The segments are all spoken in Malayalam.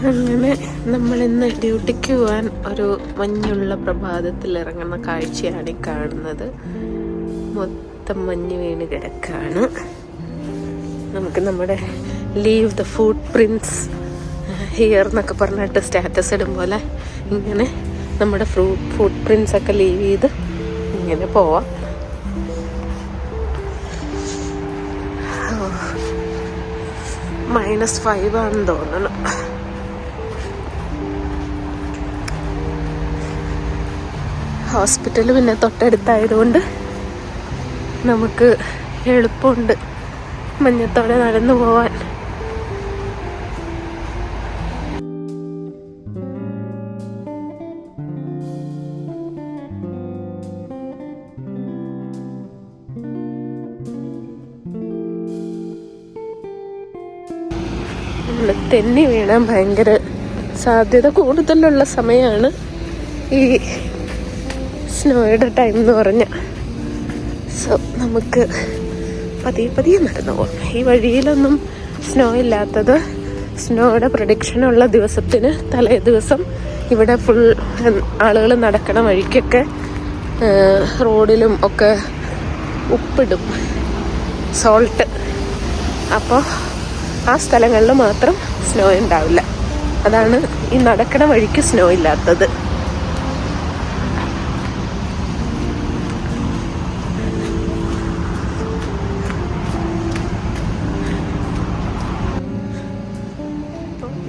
അങ്ങനെ നമ്മളിന്ന് ഡ്യൂട്ടിക്ക് പോകാൻ ഒരു മഞ്ഞുള്ള പ്രഭാതത്തിൽ ഇറങ്ങുന്ന കാഴ്ചയാണ് ഈ കാണുന്നത്. മൊത്തം മഞ്ഞ് വീണ് കിടക്കാണ്. നമുക്ക് നമ്മുടെ leave the footprints here എന്നൊക്കെ പറഞ്ഞിട്ട് സ്റ്റാറ്റസ് ഇടും പോലെ ഇങ്ങനെ നമ്മുടെ ഫുട് പ്രിൻറ്റ്സ് ഒക്കെ ലീവ് ചെയ്ത് ഇങ്ങനെ പോവാം. -5 ആണെന്ന് തോന്നുന്നു. ഹോസ്പിറ്റൽ പിന്നെ തൊട്ടടുത്തായതുകൊണ്ട് നമുക്ക് എളുപ്പമുണ്ട് മഞ്ഞത്തോടെ നടന്നു പോവാൻ. തെന്നി വീണാൻ ഭയങ്കര സാധ്യത കൂടുതലുള്ള സമയമാണ് ഈ സ്നോയുടെ ടൈം എന്ന് പറഞ്ഞ. സോ നമുക്ക് പതിയെ നടന്നു പോകാം. ഈ വഴിയിലൊന്നും സ്നോ ഇല്ലാത്തത് സ്നോയുടെ പ്രഡിക്ഷനുള്ള ദിവസത്തിന് തലേ ദിവസം ഇവിടെ ഫുൾ ആളുകൾ നടക്കണ വഴിക്കൊക്കെ റോഡിലും ഒക്കെ ഉപ്പിടും, സോൾട്ട്. അപ്പോൾ ആ സ്ഥലങ്ങളിൽ മാത്രം സ്നോ ഉണ്ടാവില്ല. അതാണ് ഈ നടക്കണ വഴിക്ക് സ്നോ ഇല്ലാത്തത്.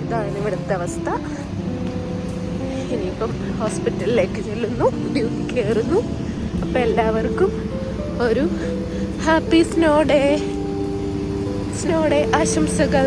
ഇതാണ് ഇവിടുത്തെ അവസ്ഥ. ഇനിയിപ്പം ഹോസ്പിറ്റലിലേക്ക് ചെല്ലുന്നു, ഡ്യൂട്ടി കയറുന്നു. അപ്പം എല്ലാവർക്കും ഒരു ഹാപ്പി സ്നോ ഡേ ആശംസകൾ.